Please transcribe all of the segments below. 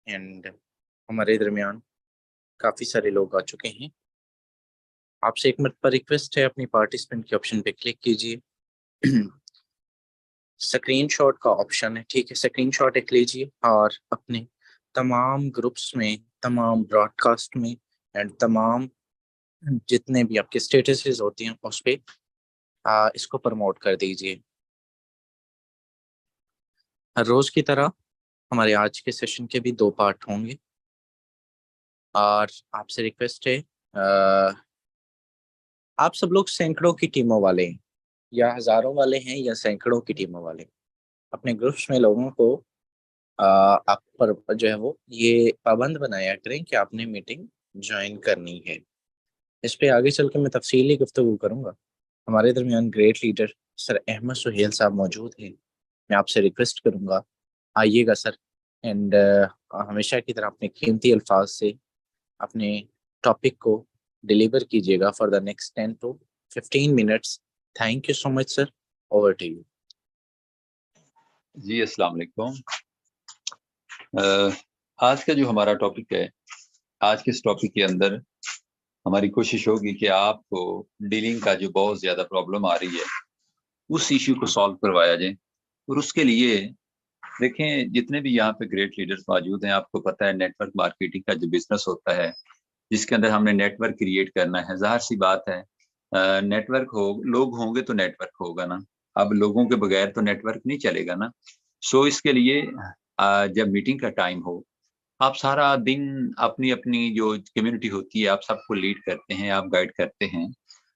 And हमारे दरमियान काफ़ी सारे लोग आ चुके हैं। आपसे एक मरतबा रिक्वेस्ट है, अपनी पार्टिसिपेंट के ऑप्शन पे क्लिक कीजिए। स्क्रीनशॉट का ऑप्शन है, ठीक है, स्क्रीनशॉट एक लीजिए और अपने तमाम ग्रुप्स में, तमाम ब्रॉडकास्ट में एंड तमाम जितने भी आपके स्टेटसेस होती हैं उस पे इसको प्रमोट कर दीजिए। हर रोज की तरह हमारे आज के सेशन के भी 2 पार्ट होंगे और आपसे रिक्वेस्ट है, आप सब लोग सैकड़ों की टीमों वाले हैं या हजारों वाले हैं या सैकड़ों की टीमों वाले, अपने ग्रुप्स में लोगों को आप पर जो है वो ये पाबंद बनाया करें कि आपने मीटिंग ज्वाइन करनी है। इस पे आगे चल के मैं तफसीली गुफ्तगू करूंगा। हमारे दरमियान great leader sir Ahmad Suhail sahab मौजूद हैं। मैं आपसे रिक्वेस्ट करूंगा, आइएगा सर, एंड हमेशा की तरह अपने कीमती अल्फाज से अपने टॉपिक को डिलीवर कीजिएगा for the next 10 to 15 minutes. Thank you so much sir, over to you. जी अस्सलाम वालेकुम। आज का जो हमारा टॉपिक है, आज के इस टॉपिक के अंदर हमारी कोशिश होगी कि आपको डीलिंग का जो बहुत ज़्यादा प्रॉब्लम आ रही है उस इश्यू को सॉल्व करवाया जाए। और उसके लिए देखें, जितने भी यहाँ पे ग्रेट लीडर्स मौजूद हैं, आपको पता है नेटवर्क मार्केटिंग का जो बिजनेस होता है, जिसके अंदर हमने नेटवर्क क्रिएट करना है। ज़ाहिर सी बात है, नेटवर्क हो, लोग होंगे तो नेटवर्क होगा ना। अब लोगों के बगैर तो नेटवर्क नहीं चलेगा ना। सो इसके लिए जब मीटिंग का टाइम हो, आप सारा दिन अपनी अपनी जो कम्युनिटी होती है, आप सबको लीड करते हैं, आप गाइड करते हैं,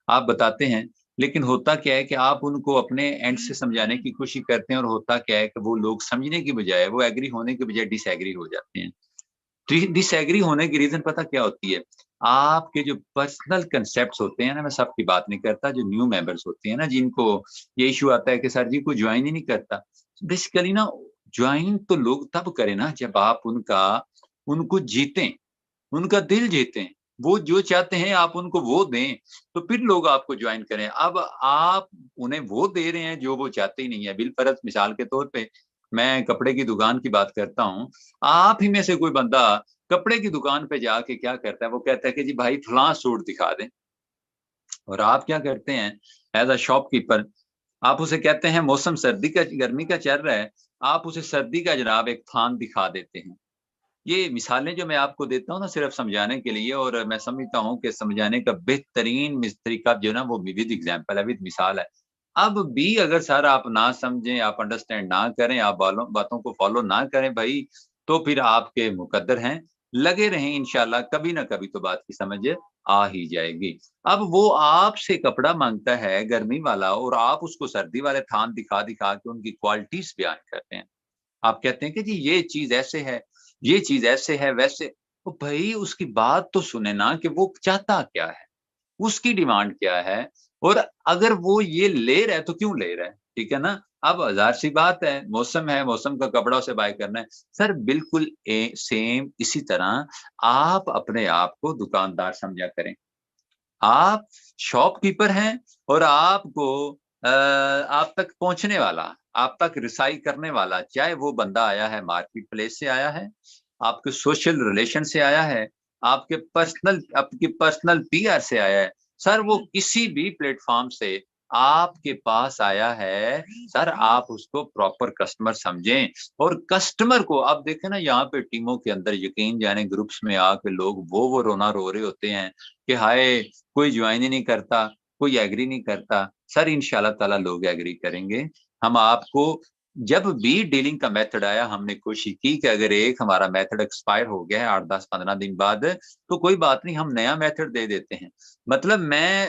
आप बताते हैं। लेकिन होता क्या है कि आप उनको अपने एंड से समझाने की कोशिश करते हैं, और होता क्या है कि वो लोग समझने की बजाय, वो एग्री होने के बजाय डिसएग्री हो जाते हैं। डिसएग्री होने की रीजन पता क्या होती है? आपके जो पर्सनल कांसेप्ट्स होते हैं ना, मैं सबकी बात नहीं करता, जो न्यू मेंबर्स होते हैं ना, जिनको ये इश्यू आता है कि सर जी कोई ज्वाइन ही नहीं करता। बेसिकली ना, ज्वाइन तो लोग तब करें ना जब आप उनको जीतें, उनका दिल जीतें। वो जो चाहते हैं आप उनको वो दें, तो फिर लोग आपको ज्वाइन करें। अब आप उन्हें वो दे रहे हैं जो वो चाहते ही नहीं है। बिलफर्ज मिसाल के तौर पे मैं कपड़े की दुकान की बात करता हूँ। आप ही में से कोई बंदा कपड़े की दुकान पे जाके क्या करता है, वो कहता है कि जी भाई फलां सूट दिखा दें। और आप क्या करते हैं एज़ अ शॉपकीपर, आप उसे कहते हैं मौसम सर्दी का गर्मी का चल रहा है, आप उसे सर्दी का जनाब एक थान दिखा देते हैं। ये मिसालें जो मैं आपको देता हूँ ना, सिर्फ समझाने के लिए, और मैं समझता हूँ कि समझाने का बेहतरीन तरीका जो है ना, वो विद एग्जाम्पल है, विद मिसाल है। अब भी अगर सर आप ना समझें, आप अंडरस्टैंड ना करें, आप बातों को फॉलो ना करें भाई, तो फिर आपके मुकद्दर हैं। लगे रहें, इंशाल्लाह कभी ना कभी तो बात की समझ आ ही जाएगी। अब वो आपसे कपड़ा मांगता है गर्मी वाला, और आप उसको सर्दी वाले थान दिखा दिखा के उनकी क्वालिटीज बयान करते हैं। आप कहते हैं कि जी ये चीज़ ऐसे है, ये चीज़ ऐसे है, वैसे। तो भई उसकी बात तो सुने ना कि वो चाहता क्या है? उसकी डिमांड क्या है? और अगर वो ये ले रहा है तो क्यों ले रहा है? ठीक है ना? अब ज़ाहिर-सी बात है, मौसम का कपड़ा उसे बाय करना है। सर बिल्कुल सेम इसी तरह आप अपने आप को दुकानदार समझा करें। आप शॉपकीपर हैं, और आप तक पहुँचने वाला, आप तक रिसाई करने वाला, चाहे वो बंदा आया है मार्केट प्लेस से आया है, आपके सोशल रिलेशन से आया है, आपकी पर्सनल पीआर से आया है। सर वो किसी भी प्लेटफ़ॉर्म से आपके पास आया है, सर आप उसको प्रॉपर कस्टमर समझें। और कस्टमर को आप देखें ना, यहाँ पे टीमों के अंदर यकीन जाने ग्रुप्स में आके लोग वो रोना रो रहे होते हैं कि हाय कोई ज्वाइन ही नहीं करता, कोई एग्री नहीं करता। सर इंशाल्लाह ताला लोग एग्री करेंगे। हम आपको जब भी डीलिंग का मेथड आया, हमने कोशिश की कि अगर एक हमारा मेथड एक्सपायर हो गया है 8, 10, 15 दिन बाद, तो कोई बात नहीं, हम नया मेथड दे देते हैं। मतलब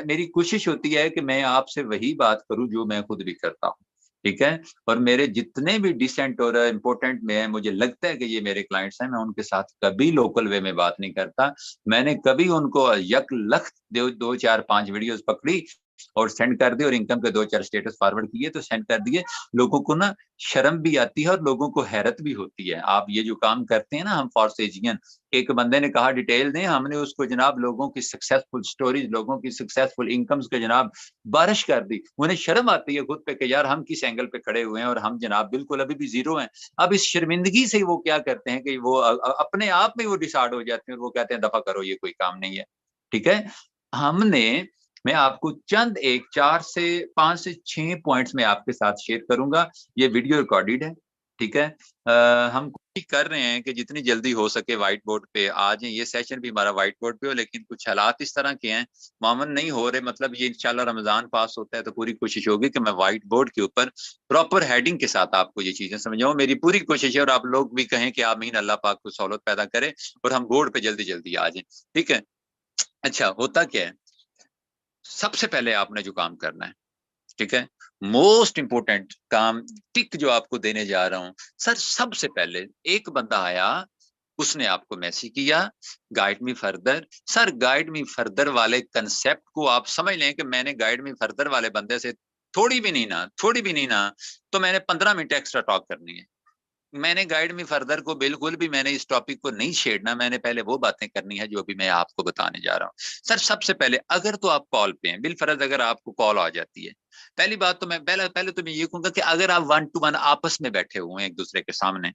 मेरी कोशिश होती है कि मैं आपसे वही बात करूँ जो मैं खुद भी करता हूँ, ठीक है? और मेरे जितने भी डिसेंट और इम्पोर्टेंट में है, मुझे लगता है कि ये मेरे क्लाइंट्स हैं, मैं उनके साथ कभी लोकल वे में बात नहीं करता। मैंने कभी उनको यक लख 2, 4, 5 वीडियोज़ पकड़ी और सेंड कर दिए और इनकम के 2-4 स्टेटस फॉरवर्ड किए तो सेंड कर दिए। लोगों को ना शर्म भी आती है और लोगों को हैरत भी होती है। आप ये जो काम करते हैं ना, हम फॉर्सेजियन, एक बंदे ने कहा डिटेल दें, हमने उसको जनाब लोगों की सक्सेसफुल स्टोरीज, लोगों की सक्सेसफुल इनकम्स के जनाब बारिश कर दी। उन्हें शर्म आती है खुद पे कि यार हम किस एंगल पे खड़े हुए हैं और हम जनाब बिल्कुल अभी भी जीरो हैं। अब इस शर्मिंदगी से वो क्या करते हैं कि वो अपने आप में वो डिसार्ड हो जाते हैं और वो कहते हैं दफा करो, ये कोई काम नहीं है। ठीक है, हमने, मैं आपको चंद एक 4 से 5 से 6 पॉइंट्स में आपके साथ शेयर करूंगा। ये वीडियो रिकॉर्डेड है। ठीक है, हम कोशिश कर रहे हैं कि जितनी जल्दी हो सके व्हाइट बोर्ड पे आ जाए। ये सेशन भी हमारा व्हाइट बोर्ड पे हो, लेकिन कुछ हालात इस तरह के हैं, मामून नहीं हो रहे। मतलब ये इंशाल्लाह रमजान पास होता है तो पूरी कोशिश होगी कि मैं व्हाइट बोर्ड के ऊपर प्रॉपर हेडिंग के साथ आपको ये चीजें समझाऊं। मेरी पूरी कोशिश है और आप लोग भी कहें कि आमीन, अल्लाह पाक को सहूलत पैदा करे और हम बोर्ड पे जल्दी जल्दी आ जाए। ठीक है, अच्छा होता क्या है, सबसे पहले आपने जो काम करना है, ठीक है, मोस्ट इंपोर्टेंट काम, टिक जो आपको देने जा रहा हूं सर, सबसे पहले एक बंदा आया, उसने आपको मैसेज किया guide me further. Sir guide me further वाले कंसेप्ट को आप समझ लें कि मैंने गाइड मी फर्दर वाले बंदे से थोड़ी भी नहीं ना तो मैंने 15 मिनट एक्स्ट्रा टॉक करनी है। मैंने गाइड मी फर्दर को बिल्कुल भी मैंने इस टॉपिक को नहीं छेड़ना, मैंने पहले वो बातें करनी है जो भी मैं आपको बताने जा रहा हूँ। सर सबसे पहले अगर तो आप कॉल पे हैं, बिलफर्ज अगर आपको कॉल आ जाती है, पहली बात तो मैं पहले तो मैं ये कहूंगा कि अगर आप 1 to 1 आपस में बैठे हुए हैं एक दूसरे के सामने,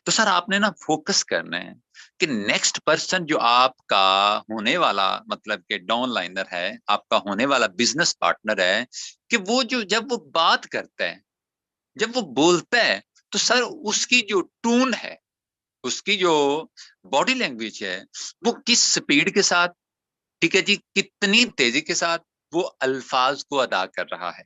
तो सर आपने ना फोकस करना है कि नेक्स्ट पर्सन जो आपका होने वाला, मतलब कि डाउन लाइनर है, आपका होने वाला बिजनेस पार्टनर है, कि वो जो जब वो बात करता है, जब वो बोलता है, तो सर उसकी जो टून है, उसकी जो बॉडी लैंग्वेज है, वो किस स्पीड के साथ, ठीक है जी, कितनी तेजी के साथ वो अल्फाज को अदा कर रहा है।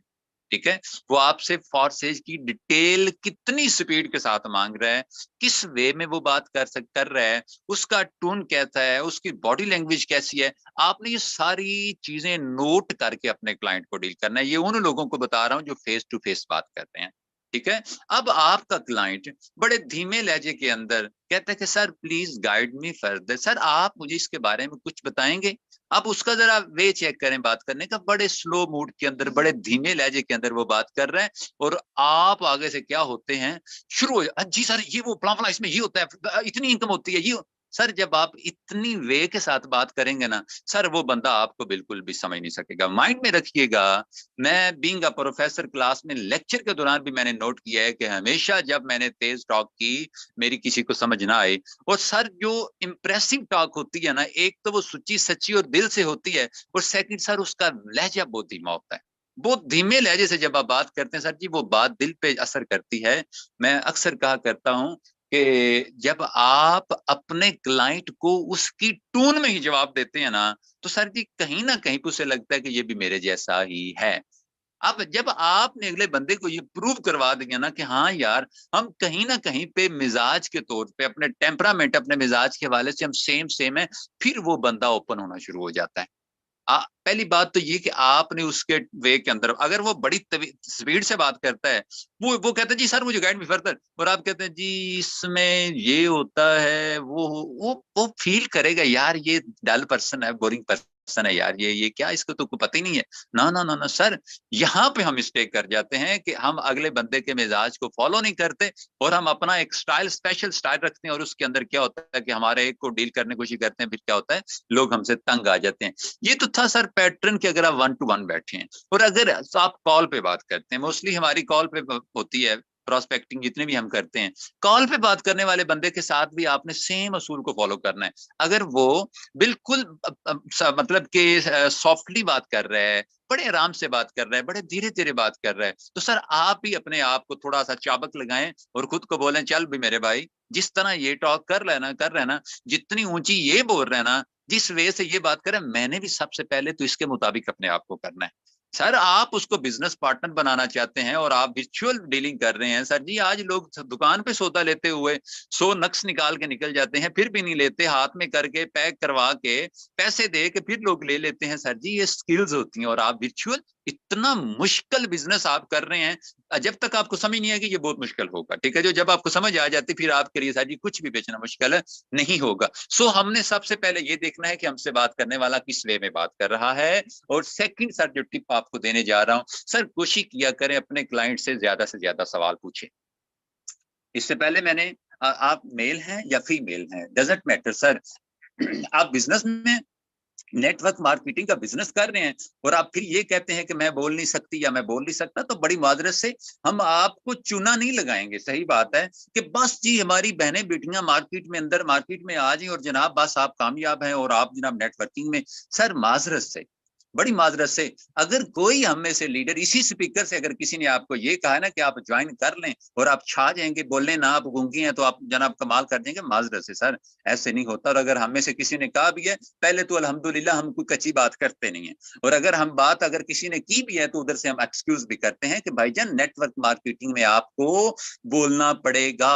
ठीक है, वो आपसे फॉर्सेज की डिटेल कितनी स्पीड के साथ मांग रहा है, किस वे में वो बात कर रहा है, उसका टोन कैसा है, उसकी बॉडी लैंग्वेज कैसी है, आपने ये सारी चीजें नोट करके अपने क्लाइंट को डील करना है। ये उन लोगों को बता रहा हूं जो फेस टू फेस बात करते हैं। ठीक है, अब आपका क्लाइंट बड़े धीमे लहजे के अंदर कहता है कि sir please guide me further, sir आप मुझे इसके बारे में कुछ बताएंगे। आप उसका जरा वे चेक करें बात करने का, बड़े स्लो मूड के अंदर, बड़े धीमे लहजे के अंदर वो बात कर रहे हैं, और आप आगे से क्या होते हैं, शुरू हो जी सर ये वो फला फला इसमें ये होता है, इतनी इनकम होती है ये। सर जब आप इतनी वे के साथ बात करेंगे ना सर, वो बंदा आपको बिल्कुल भी समझ नहीं सकेगा। माइंड में रखिएगा, मैं बीइंग अ प्रोफेसर क्लास में लेक्चर के दौरान भी मैंने नोट किया है कि हमेशा जब मैंने तेज टॉक की, मेरी किसी को समझ ना आए, और सर जो इंप्रेसिव टॉक होती है ना, एक तो वो सच्ची सच्ची और दिल से होती है, और सेकंड सर उसका लहजा बहुत धीमा होता है। बहुत धीमे लहजे से जब आप बात करते हैं सर जी, वो बात दिल पे असर करती है। मैं अक्सर कहा करता हूं कि जब आप अपने क्लाइंट को उसकी टून में ही जवाब देते हैं ना, तो सर जी कहीं ना कहीं उसे लगता है कि ये भी मेरे जैसा ही है। अब जब आपने अगले बंदे को ये प्रूव करवा दिया ना कि हाँ यार, हम कहीं ना कहीं पे मिजाज के तौर पे, अपने टेम्परामेंट, अपने मिजाज के हवाले से हम सेम सेम है, फिर वो बंदा ओपन होना शुरू हो जाता है। पहली बात तो ये कि आपने उसके वे के अंदर, अगर वो बड़ी स्पीड से बात करता है, वो कहता है जी सर मुझे गाइड मी फर्दर, और आप कहते हैं जी इसमें ये होता है, वो फील करेगा यार ये डल पर्सन है, बोरिंग पर्सन है यार, ये क्या, इसको तो पता ही नहीं है। ना ना ना ना सर, यहाँ पे हम मिस्टेक कर जाते हैं कि हम अगले बंदे के मिजाज को फॉलो नहीं करते, और हम अपना एक स्टाइल, स्पेशल स्टाइल रखते हैं, और उसके अंदर क्या होता है कि हमारे एक को डील करने की कोशिश करते हैं, फिर क्या होता है, लोग हमसे तंग आ जाते हैं। ये तो था सर पैटर्न कि अगर आप 1 to 1 बैठे हैं, और अगर आप कॉल पे बात करते हैं, मोस्टली हमारी कॉल पे होती है प्रोस्पेक्टिंग, जितने भी हम करते हैं, कॉल पे बात करने वाले बंदे के साथ भी आपने सेम असूल को फॉलो करना है। अगर वो बिल्कुल मतलब कि सॉफ्टली बात कर रहा है, बड़े आराम से बात कर रहा है, बड़े धीरे धीरे बात कर रहा है, तो सर आप ही अपने आप को थोड़ा सा चाबक लगाएं और खुद को बोलें चल भी मेरे भाई, जिस तरह ये टॉक कर रहे हैं ना, जितनी ऊंची ये बोल रहे हैं ना, जिस वे से ये बात करें, मैंने भी सबसे पहले तो इसके मुताबिक अपने आप को करना है। सर आप उसको बिजनेस पार्टनर बनाना चाहते हैं और आप वर्चुअल डीलिंग कर रहे हैं, सर जी आज लोग दुकान पे सौदा लेते हुए 100 नक्श निकाल के निकल जाते हैं, फिर भी नहीं लेते, हाथ में करके पैक करवा के पैसे दे के फिर लोग ले लेते हैं। सर जी ये स्किल्स होती हैं, और आप वर्चुअल इतना मुश्किल बिजनेस आप कर रहे हैं, जब तक आपको समझ नहीं आएगी ये बहुत मुश्किल होगा, ठीक है। जो जब आपको समझ आ जाती फिर आपके लिए सर जी कुछ भी बेचना मुश्किल नहीं होगा। सो हमने सबसे पहले ये देखना है कि हमसे बात करने वाला किस वे में बात कर रहा है। और सेकंड सर जो टिप आपको देने जा रहा हूं, सर कोशिश किया करें अपने क्लाइंट से ज्यादा सवाल पूछे। इससे पहले मैंने आप मेल हैं या फीमेल हैं डजंट मैटर सर। आप बिजनेस में नेटवर्क मार्केटिंग का बिजनेस कर रहे हैं और आप फिर ये कहते हैं कि मैं बोल नहीं सकती या मैं बोल नहीं सकता, तो बड़ी माजरत से हम आपको चूना नहीं लगाएंगे। सही बात है कि बस जी हमारी बहनें बेटियां मार्केट में आ जाए और जनाब बस आप कामयाब हैं और आप जनाब नेटवर्किंग में। सर माजरत से, बड़ी माजरत से, अगर कोई हम में से लीडर इसी स्पीकर से अगर किसी ने आपको ये कहा ना कि आप ज्वाइन कर लें और आप छा जाएंगे, बोल लें ना आप गूंगी हैं तो आप जनाब कमाल कर देंगे, माजरत से सर ऐसे नहीं होता। और अगर हम में से किसी ने कहा भी है पहले तो अल्हम्दुलिल्लाह हम कोई कच्ची बात करते नहीं है, और अगर हम बात अगर किसी ने की भी है तो उधर से हम एक्सक्यूज भी करते हैं कि भाईजान नेटवर्क मार्केटिंग में आपको बोलना पड़ेगा।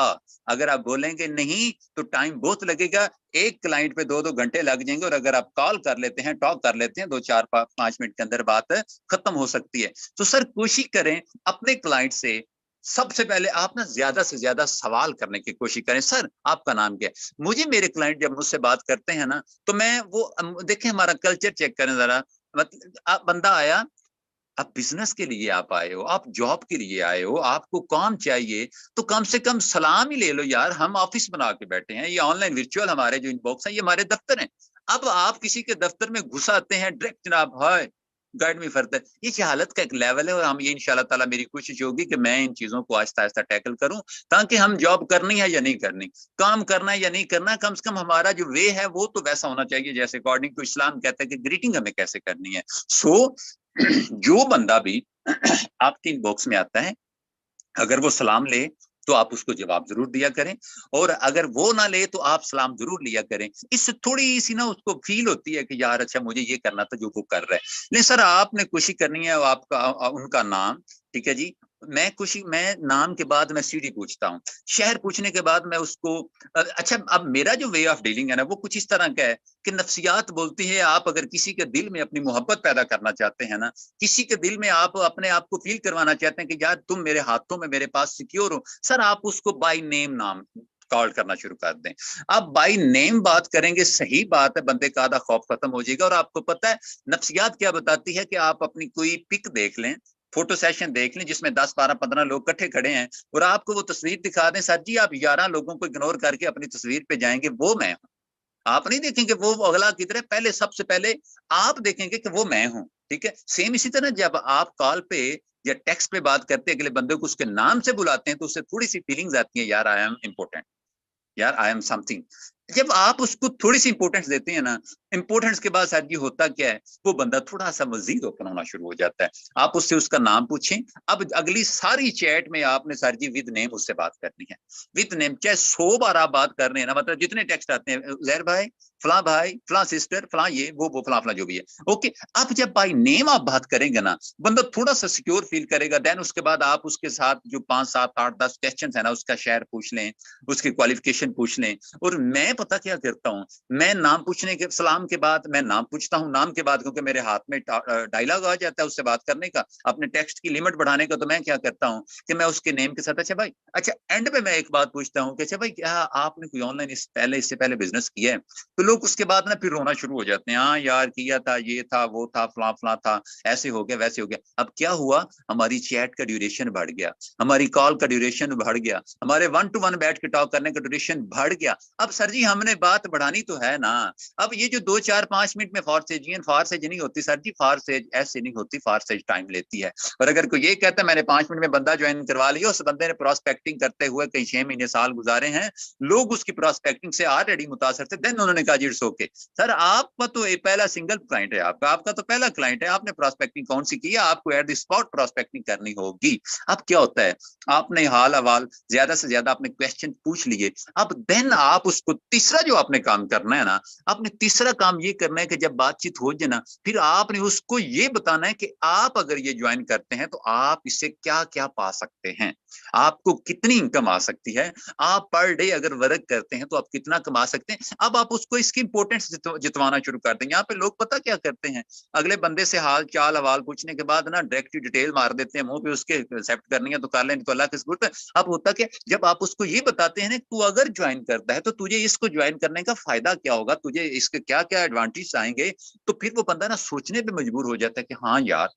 अगर आप बोलेंगे नहीं तो टाइम बहुत लगेगा, एक क्लाइंट पे 2-2 घंटे लग जाएंगे, और अगर आप कॉल कर लेते हैं, टॉक कर लेते हैं, 2-4-5 मिनट के अंदर बात खत्म हो सकती है। तो सर कोशिश करें अपने क्लाइंट से सबसे पहले आप ना ज्यादा से ज्यादा सवाल करने की कोशिश करें। सर आपका नाम क्या है? मुझे मेरे क्लाइंट जब मुझसे बात करते हैं ना तो मैं वो देखें हमारा कल्चर चेक करें जरा। मतलब बंदा आया, आप बिजनेस के लिए आप आए हो, आप जॉब के लिए आए हो, आपको काम चाहिए, तो कम से कम सलाम ही ले लो यार। हम ऑफिस बना के बैठे हैं, ये ऑनलाइन वर्चुअल हमारे जो इनबॉक्स है ये हमारे दफ्तर हैं। अब आप किसी के दफ्तर में घुस आते हैं डायरेक्ट जनाब हाय गाइड में फर्दर, ये जहालत का एक लेवल है। और हम ये इंशाल्लाह ताला मेरी कोशिश होगी कि मैं इन चीजों को आहिस्ता आहिस्ता टैकल करूं, ताकि हम जॉब करनी है या नहीं करनी, काम करना है या नहीं करना, कम से कम हमारा जो वे है वो तो वैसा होना चाहिए जैसे अकॉर्डिंग टू इस्लाम कहता है कि ग्रीटिंग हमें कैसे करनी है। सो जो बंदा भी आपके इनबॉक्स में आता है अगर वो सलाम ले तो आप उसको जवाब जरूर दिया करें, और अगर वो ना ले तो आप सलाम जरूर लिया करें। इससे थोड़ी सी ना उसको फील होती है कि यार अच्छा मुझे ये करना था जो वो कर रहा है। नहीं सर आपने कोशिश करनी है आपका उनका नाम, ठीक है जी। मैं नाम के बाद मैं सीढ़ी पूछता हूँ, शहर पूछने के बाद मैं उसको अच्छा अब मेरा जो वे ऑफ डीलिंग है ना वो कुछ इस तरह का है कि नफ्सियात बोलती है आप अगर किसी के दिल में अपनी मोहब्बत पैदा करना चाहते हैं ना, किसी के दिल में आप अपने आप को फील करवाना चाहते हैं कि यार तुम मेरे हाथों में मेरे पास सिक्योर हो, सर आप उसको बाय नेम नाम कॉल करना शुरू कर दें। आप बाय नेम बात करेंगे, सही बात है, बंदे का आधा खौफ खत्म हो जाएगा। और आपको पता है नफ्सियात क्या बताती है कि आप अपनी कोई पिक देख लें, फोटो सेशन देख लें जिसमें 10-12-15 लोग इकट्ठे खड़े हैं और आपको वो तस्वीर दिखा दें, सर जी आप 11 लोगों को इग्नोर करके अपनी तस्वीर पे जाएंगे, वो मैं हूं। आप नहीं देखेंगे वो अगला किधर है, पहले सबसे पहले आप देखेंगे कि वो मैं हूं, ठीक है। सेम इसी तरह जब आप कॉल पे या टेक्स्ट पे बात करते हैं अगले बंदे को उसके नाम से बुलाते हैं तो उससे थोड़ी सी फीलिंग्स आती है, यार आई एम इंपॉर्टेंट, यार आई एम समथिंग। जब आप उसको थोड़ी सी इंपॉर्टेंस देते हैं ना, इंपॉर्टेंस के बाद सर जी होता क्या है वो बंदा थोड़ा सा मजीद ओपन होना शुरू हो जाता है। आप उससे उसका नाम पूछें। अब अगली सारी चैट में आपने सर जी विद नेम उससे बात करनी है, विद नेम। चाहे 100 बार आप बात कर रहे हैं ना, मतलब जितने टेक्स्ट आते हैं जहर भाई भाई फला सिस्टर फला ये वो फला फला जो भी है, ओके। अब जब बाय नेम आप बात करेंगे ना बंदा थोड़ा सा सिक्योर फील करेगा। देन उसके बाद आप उसके साथ जो 5-7-8-10 क्वेश्चन है ना उसका शहर पूछ लें, उसकी क्वालिफिकेशन पूछ लें। और मैं पता क्या करता हूँ, मैं नाम पूछने के सलाम के बाद मैं नाम पूछता हूँ, नाम के बाद क्योंकि मेरे हाथ में डायलॉग आ जाता है उससे बात करने का, अपने टेक्स्ट की लिमिट बढ़ाने का, तो मैं क्या करता हूँ कि मैं उसके नेम के साथ अच्छा भाई, अच्छा एंड पे मैं एक बात पूछता हूँ कि अच्छा भाई क्या आपने कोई ऑनलाइन इससे पहले बिजनेस किया है? तो लोग उसके बाद ना फिर रोना शुरू हो जाते हैं, हाँ यार किया था, ये था वो था फला फला था, ऐसे हो गया वैसे हो गया। अब क्या हुआ, हमारी चैट का ड्यूरेशन बढ़ गया, हमारी कॉल का ड्यूरेशन बढ़ गया, हमारे 1-to-1 बैठ के टॉक करने का ड्यूरेशन बढ़ गया। अब सर जी हमने बात बढ़ानी तो है ना। अब ये जो 2-4-5 मिनट में फारसेज नहीं होती सर जी, फारसेज ऐसे नहीं होती, फारसेज टाइम लेती है। और अगर कोई ये कहता है मैंने 5 मिनट में बंदा ज्वाइन करवा लिया, उस बंदे ने प्रोस्पेक्टिंग करते हुए कई 6 महीने साल गुजारे हैं, लोग उसकी प्रोस्पेक्टिंग से ऑलरेडी मुतासर थे, देन उन्होंने कहा जी इट्स ओके। सर आपका तो पहला सिंगल क्लाइंट है, आपका तो पहला क्लाइंट है, आपने प्रोस्पेक्टिंग कौन सी की है, आपको एट द स्पॉट प्रोस्पेक्टिंग करनी होगी। अब क्या होता है, आपने हाल हवाल ज्यादा से ज्यादा अपने क्वेश्चन पूछ लिए, अब देन आप उसको तीसरा जो आपने काम करना है ना, आपने तीसरा काम ये करना है कि जब बातचीत हो जाए ना फिर आपने उसको ये बताना है कि आप अगर ये ज्वाइन करते हैं तो आप इससे क्या क्या पा सकते हैं। आपको कितनी इनकम आ सकती है, आप पर डे अगर वर्क करते हैं तो आप कितना कमा सकते हैं। अब आप उसको इसकी इंपोर्टेंस जितवाना शुरू कर देंगे। यहाँ पे लोग पता क्या करते हैं, अगले बंदे से हाल चाल हवाल पूछने के बाद ना डायरेक्ट डिटेल मार देते हैं मुंह पे, उसके एक्सेप्ट करनी है तो कर लें, तो अल्लाह की जरूरत है। अब होता क्या, जब आप उसको ये बताते हैं ना, तू अगर ज्वाइन करता है तो तुझे इसको ज्वाइन करने का फायदा क्या होगा, तुझे इसके क्या क्या एडवांटेज आएंगे, तो फिर वो बंदा ना सोचने पे मजबूर हो जाता है कि हाँ यार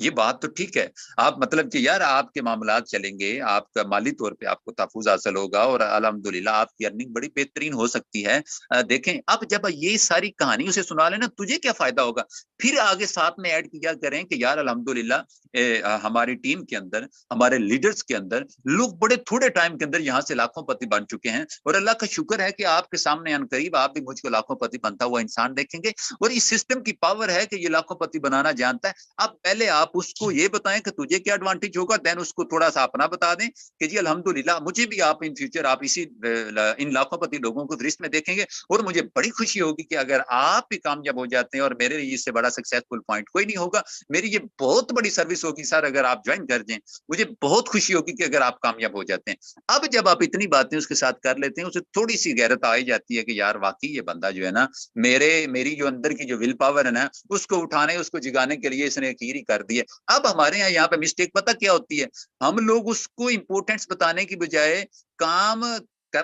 ये बात तो ठीक है। आप मतलब कि यार आपके मामलात चलेंगे, आपका माली तौर पे आपको तहफ़्फ़ुज़ हासिल होगा और अल्हम्दुलिल्लाह आपकी अर्निंग बड़ी बेहतरीन हो सकती है। देखें, अब जब ये सारी कहानी उसे सुना लेना, तुझे क्या फ़ायदा होगा? फिर आगे साथ में ऐड किया करें कि यार अल्हम्दुलिल्लाह हमारी टीम के अंदर, हमारे लीडर्स के अंदर लोग बड़े थोड़े टाइम के अंदर यहाँ से लाखोंपति बन चुके हैं और अल्लाह का शुक्र है कि आपके सामने अनकरीब आप भी मुझको लाखोंपति बनता हुआ इंसान देखेंगे और इस सिस्टम की पावर है कि ये लाखोंपति बनाना जानता है। अब पहले आप उसको ये बताएं कि तुझे क्या एडवांटेज होगा, देन उसको थोड़ा सा अपना बता दें कि जी अल्हम्दुलिल्लाह मुझे भी आप इन फ्यूचर आप इसी इन लाखोंपति लोगों को दृष्टि में देखेंगे और मुझे बड़ी खुशी होगी कि अगर आप भी कामयाब हो जाते हैं और मेरे लिए इससे बड़ा सक्सेसफुल पॉइंट कोई नहीं होगा। मेरी ये बहुत बड़ी सर्विस होगी सर अगर आप ज्वाइन कर दें, मुझे बहुत खुशी होगी कि अगर आप कामयाब हो जाते हैं। अब जब आप इतनी बातें उसके साथ कर लेते हैं, उसे थोड़ी सी गैरत आ ही जाती है कि यार वाकई ये बंदा जो है ना, मेरी जो अंदर की जो विल पावर है ना, उसको उठाने उसको जगाने के लिए इसने खीर ही कर दी है। अब हमारे यहाँ पे मिस्टेक पता क्या होती है, हम लोग उसको इंपोर्टेंस बताने की बजाय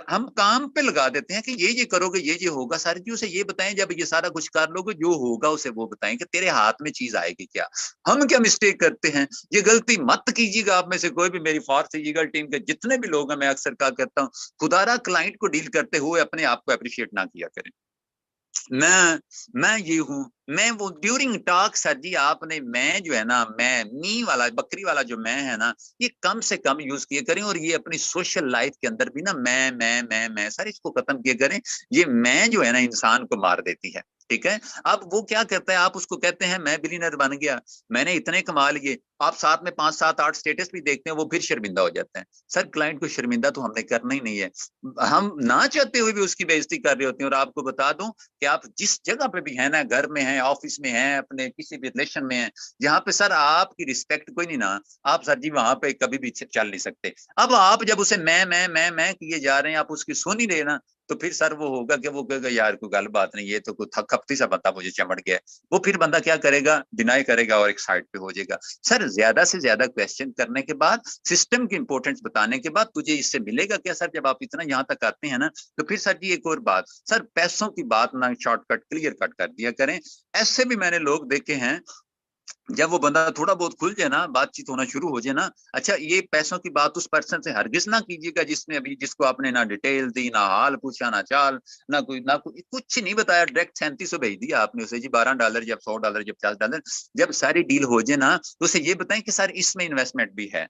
हम काम पे लगा देते हैं कि ये करोगे ये होगा। सारी चीजों से ये बताएं, जब ये सारा कुछ कर लोगे जो होगा उसे वो बताएं कि तेरे हाथ में चीज आएगी क्या। हम क्या मिस्टेक करते हैं, ये गलती मत कीजिएगा आप में से कोई भी, मेरी फॉर्स ईगल टीम के जितने भी लोग हैं, मैं अक्सर कहा करता हूँ, खुदारा क्लाइंट को डील करते हुए अपने आप को अप्रिशिएट ना किया करें। मैं ये हूँ, मैं वो ड्यूरिंग टॉक सर जी आपने मैं जो है ना, मैं मी वाला बकरी वाला जो मैं है ना, ये कम से कम यूज किए करें और ये अपनी सोशल लाइफ के अंदर भी ना मैं सर इसको खत्म किए करें। ये मैं जो है ना इंसान को मार देती है। ठीक है, अब वो क्या करता है, आप उसको कहते हैं मैं बिलियनर बन गया, मैंने इतने कमा लिए, आप साथ में 5 7 8 स्टेटस भी देखते हैं, वो फिर शर्मिंदा हो जाते हैं। सर क्लाइंट को शर्मिंदा तो हमने करना ही नहीं है, हम ना चाहते हुए भी उसकी बेइज्जती कर रहे होते हैं। और आपको बता दूं कि आप जिस जगह पे भी है ना, घर में है, ऑफिस में है, अपने किसी भी रिलेशन में है, जहाँ पे सर आपकी रिस्पेक्ट कोई नहीं ना, आप सर जी वहां पे कभी भी चल नहीं सकते। अब आप जब उसे मैं किए जा रहे हैं, आप उसकी सुन ही रहे ना, तो फिर सर वो होगा कि वो कहेगा यार कोई गल बात नहीं, ये तो कोई खपती सा बंदा मुझे चमड़ गया। वो फिर बंदा क्या करेगा, डिनाई करेगा और एक साइड पे हो जाएगा। सर ज्यादा से ज्यादा क्वेश्चन करने के बाद, सिस्टम की इंपोर्टेंस बताने के बाद तुझे इससे मिलेगा क्या सर, जब आप इतना यहाँ तक आते हैं ना। तो फिर सर जी एक और बात, सर पैसों की बात ना शॉर्टकट क्लियर कट कर दिया करें। ऐसे भी मैंने लोग देखे हैं, जब वो बंदा थोड़ा बहुत खुल जाए ना, बातचीत होना शुरू हो जाए ना, अच्छा ये पैसों की बात उस पर्सन से हरगिज ना कीजिएगा जिसने अभी, जिसको आपने ना डिटेल दी, ना हाल पूछा, ना चाल, ना कोई कुछ नहीं बताया, डायरेक्ट 3700 भेज दिया आपने उसे जी, $12 जब $100 जब $50। जब सारी डील हो जाए ना, तो उसे ये बताएं कि सर इसमें इन्वेस्टमेंट भी है।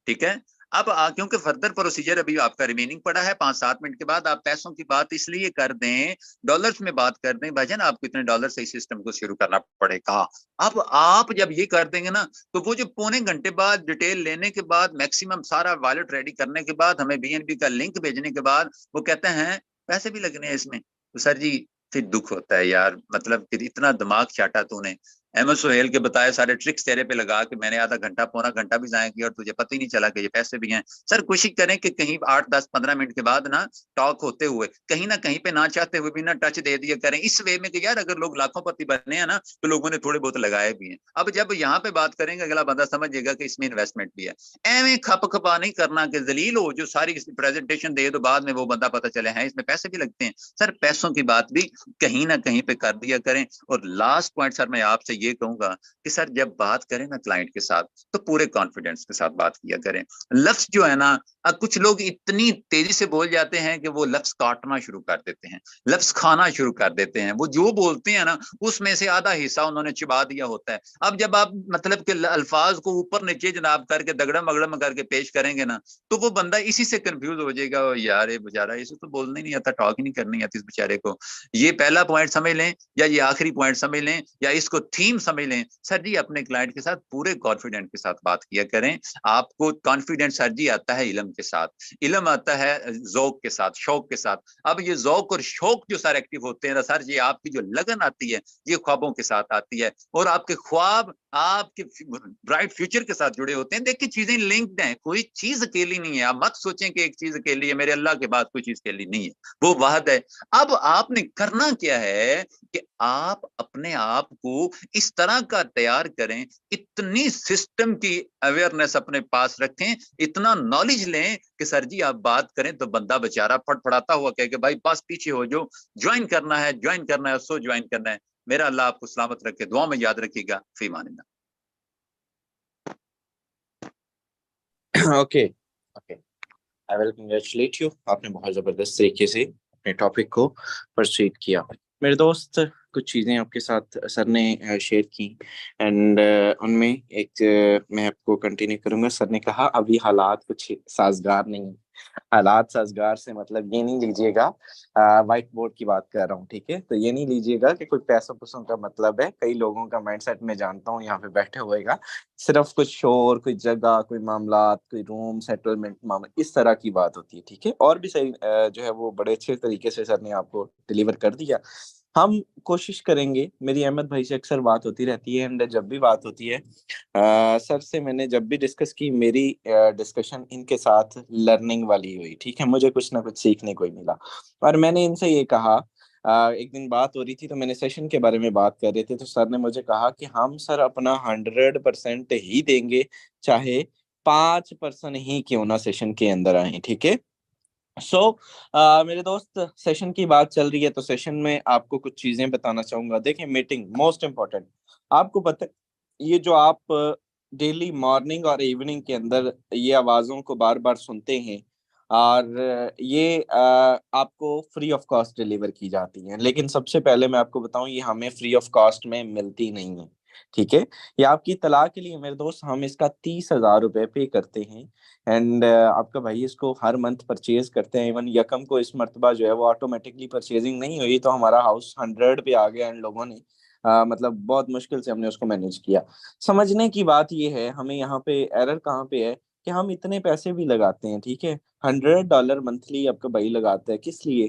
ठीक है, अब क्योंकि फर्दर प्रोसीजर अभी आपका रिमेनिंग पड़ा है, 5-7 मिनट के बाद आप पैसों की बात इसलिए कर दें, डॉलर्स में बात कर दें, भाईजान आपको इतने डॉलर से इस सिस्टम को शुरू करना पड़ेगा। अब आप जब ये कर देंगे ना, तो वो जो पौने घंटे बाद डिटेल लेने के बाद, मैक्सिमम सारा वॉलेट रेडी करने के बाद, हमें बीएनबी का लिंक भेजने के बाद, वो कहते हैं पैसे भी लगने हैं इसमें, तो सर जी फिर दुख होता है यार, मतलब कि इतना दिमाग चाटा तूने, एमएस सोहेल के बताए सारे ट्रिक्स तेरे पे लगा के मैंने आधा घंटा पौना घंटा भी जाया किया और तुझे पता ही नहीं चला कि ये पैसे भी हैं। सर कोशिश करें कि कहीं 8 10 15 मिनट के बाद ना, टॉक होते हुए कहीं ना कहीं पे ना चाहते हुए भी ना टच दे दिया करें, इस वे में कि यार अगर लोग लाखोंपति बने हैं ना, तो लोगों ने थोड़े बहुत लगाए भी हैं। अब जब यहाँ पे बात करेंगे, अगला बंदा समझेगा कि इसमें इन्वेस्टमेंट भी है। एवं खपखपा नहीं करना कि जलील हो, जो सारी प्रेजेंटेशन दे दो बाद में वो बंदा पता चले हैं इसमें पैसे भी लगते हैं। सर पैसों की बात भी कहीं ना कहीं पे कर दिया करें। और लास्ट पॉइंट सर मैं आपसे ये कहूंगा कि सर जब बात करें ना क्लाइंट के साथ, तो पूरे कॉन्फिडेंस के साथ बात किया करें। लफ्ज जो है ना, कुछ लोग इतनी तेजी से बोल जाते हैं कि वो लफ्ज काटना शुरू कर देते हैं, लफ्ज खाना शुरू कर देते हैं। वो जो बोलते हैं ना, उसमें से आधा हिस्सा उन्होंने चिबा दिया होता है। अब जब आप मतलब कि अल्फाज को ऊपर नीचे जनाब करके दगड़म अगड़म करके पेश करेंगे ना, तो वो बंदा इसी से कंफ्यूज हो जाएगा, यार ये बेचारा इसे तो बोलना ही नहीं आता, टॉक ही नहीं करनी आती इस बेचारे को। ये पहला पॉइंट समझ लें, या ये आखिरी पॉइंट समझ लें, या इसको थीम समझ लें। सर जी अपने क्लाइंट के साथ पूरे कॉन्फिडेंट के साथ बात किया करें। आपको कॉन्फिडेंस सर जी आता है इल्म के साथ, इल्म आता है ज़ौक के साथ, शौक के साथ। अब ये ज़ौक और शौक जो सर एक्टिव होते हैं ना सर जी, आपकी जो लगन आती है, ये ख्वाबों के साथ आती है, और आपके ख्वाब आपके ब्राइट फ्यूचर के साथ जुड़े होते हैं। देखिए चीजें लिंक्ड हैं, कोई चीज अकेली नहीं है। आप मत सोचें कि एक चीज अकेली है, मेरे अल्लाह के बाद कोई चीज अकेली नहीं है, वो वाहद है। अब आपने करना क्या है कि आप अपने आप को इस तरह का तैयार करें, इतनी सिस्टम की अवेयरनेस अपने पास रखें, इतना नॉलेज लें कि सर जी आप बात करें तो बंदा बेचारा फटफड़ाता हुआ कहे कि भाई बस पीछे हो जो, ज्वाइन करना है, ज्वाइन करना है, सो ज्वाइन करना है। मेरा अल्लाह आपको सलामत रखे, दुआ में याद रखिएगा। फी मानिंदा। Okay okay, I will congratulate you, आपने बहुत जबरदस्त तरीके से अपने टॉपिक को परस्यूट किया। मेरे दोस्त, कुछ चीज़ें आपके साथ सर ने शेयर की एंड उनमें एक मैं आपको कंटिन्यू करूंगा। सर ने कहा अभी हालात कुछ साजगार नहीं है। हालात साजगार से मतलब ये नहीं लीजिएगा, व्हाइट बोर्ड की बात कर रहा हूँ, ठीक है? तो ये नहीं लीजिएगा कि कोई पैसों पैसों का मतलब है। कई लोगों का माइंडसेट मैं जानता हूँ यहाँ पे बैठे हुएगा, सिर्फ कुछ शोर, कोई जगह, कोई मामला, कोई रूम सेटलमेंट मामला, इस तरह की बात होती है, ठीक है? और भी सही जो है वो बड़े अच्छे तरीके से सर ने आपको डिलीवर कर दिया। हम कोशिश करेंगे, मेरी अहमद भाई से अक्सर बात होती रहती है एंड जब भी बात होती है सर से मैंने जब भी डिस्कस की, मेरी डिस्कशन इनके साथ लर्निंग वाली हुई, ठीक है? मुझे कुछ ना कुछ सीखने को ही मिला। और मैंने इनसे ये कहा, एक दिन बात हो रही थी तो मैंने सेशन के बारे में बात कर रहे थे, तो सर ने मुझे कहा कि हम सर अपना 100% ही देंगे, चाहे 5% ही क्यों ना सेशन के अंदर आए, ठीक है? सो मेरे दोस्त, सेशन की बात चल रही है तो सेशन में आपको कुछ चीजें बताना चाहूंगा। देखिए, मीटिंग मोस्ट इम्पोर्टेंट। आपको पता है, ये जो आप डेली मॉर्निंग और इवनिंग के अंदर ये आवाजों को बार बार सुनते हैं, और ये आपको फ्री ऑफ कॉस्ट डिलीवर की जाती हैं, लेकिन सबसे पहले मैं आपको बताऊं, ये हमें फ्री ऑफ कॉस्ट में मिलती नहीं है, ठीक है? ये आपकी तलाह के लिए मेरे दोस्त, हम इसका 30,000 रुपये पे करते हैं एंड आपका भाई इसको हर मंथ परचेज करते हैं। इवन यकम को इस मर्तबा जो है वो ऑटोमेटिकली परचेजिंग नहीं हुई, तो हमारा हाउस 100 पे आ गया एंड लोगों ने मतलब बहुत मुश्किल से हमने उसको मैनेज किया। समझने की बात ये है, हमें यहाँ पे एरर कहाँ पे है कि हम इतने पैसे भी लगाते हैं, ठीक है? $100 मंथली आपका भाई लगाता है, किस लिए?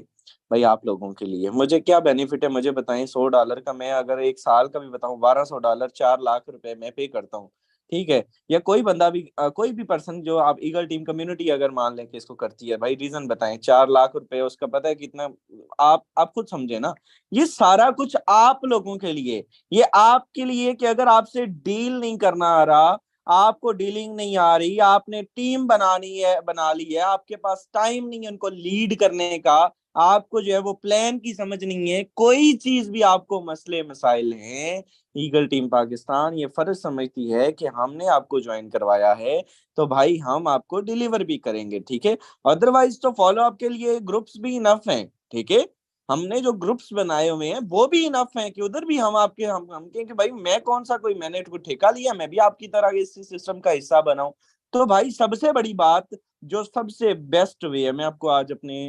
भाई आप लोगों के लिए। मुझे क्या बेनिफिट है मुझे बताएं? $100 का मैं अगर एक साल का भी बताऊं, $1200, 4 लाख रुपए मैं पे करता हूँ, ठीक है? या कोई बंदा भी कोई भी पर्सन जो आप ईगल टीम कम्युनिटी अगर मान लें कि इसको करती है, भाई रीजन बताएं, 4 लाख रुपए उसका पता है कितना? आप खुद समझे ना, ये सारा कुछ आप लोगों के लिए, ये आपके लिए कि अगर आपसे डील नहीं करना आ रहा, आपको डीलिंग नहीं आ रही, आपने टीम बनानी है, बना ली है, आपके पास टाइम नहीं है उनको लीड करने का, आपको जो है वो प्लान की समझ नहीं है, कोई चीज भी आपको मसले मसाइल हैं, ईगल टीम पाकिस्तान ये फर्ज समझती है कि हमने आपको ज्वाइन करवाया है तो भाई हम आपको डिलीवर भी करेंगे, ठीक है? अदरवाइज तो फॉलो अप के लिए ग्रुप्स भी इनफ हैं, ठीक है? हमने जो ग्रुप्स बनाए हुए हैं वो भी इनफ हैं कि उधर भी हम आपके हम कहें कि भाई मैं कौन सा कोई, मैंने कोई ठेका लिया, मैं भी आपकी तरह इस सिस्टम का हिस्सा बनाऊं। तो भाई सबसे बड़ी बात, जो सबसे बेस्ट वे है, मैं आपको आज अपने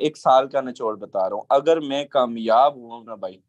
1 साल का निचोड़ बता रहा हूँ, अगर मैं कामयाब हुआ ना भाई,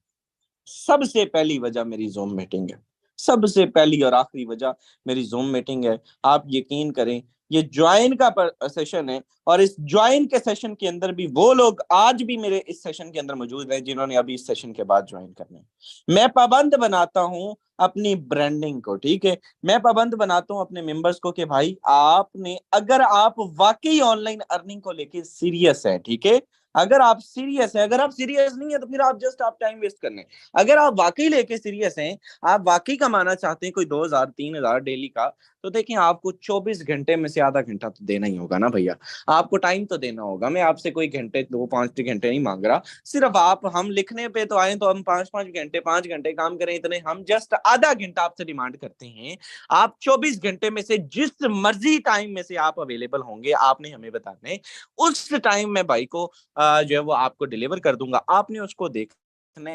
सबसे पहली वजह मेरी जूम मीटिंग है। सबसे पहली और आखिरी वजह मेरी जूम मीटिंग है। आप यकीन करें, ये ज्वाइन का सेशन है और इस ज्वाइन के सेशन के अंदर भी वो लोग आज भी मेरे इस सेशन के अंदर मौजूद हैं जिन्होंने अभी इस सेशन के बाद ज्वाइन करना है। मैं पाबंद बनाता हूं अपनी ब्रांडिंग को, ठीक है? मैं पाबंद बनाता हूं अपने मेंबर्स को कि भाई आपने, अगर आप वाकई ऑनलाइन अर्निंग को लेके सीरियस है, ठीक है? अगर आप सीरियस है, अगर आप सीरियस नहीं है तो फिर आप जस्ट आप टाइम वेस्ट करने। अगर आप वाकई लेके सीरियस हैं, आप वाकई कमाना चाहते हैं कोई 2,000 3,000 डेली का, तो देखिए आपको 24 घंटे में से आधा घंटा तो देना ही होगा ना भैया। आपको टाइम तो देना होगा। मैं आपसे कोई घंटे, 2 5 घंटे नहीं मांग रहा, सिर्फ आप, हम लिखने पे तो आए तो हम 5 5 घंटे 5 घंटे काम करें, इतने हम जस्ट आधा घंटा आपसे डिमांड करते हैं। आप 24 घंटे में से जिस मर्जी टाइम में से आप अवेलेबल होंगे, आपने हमें बताना है, उस टाइम में भाई को जो है वो आपको डिलीवर कर दूंगा। आपने उसको देख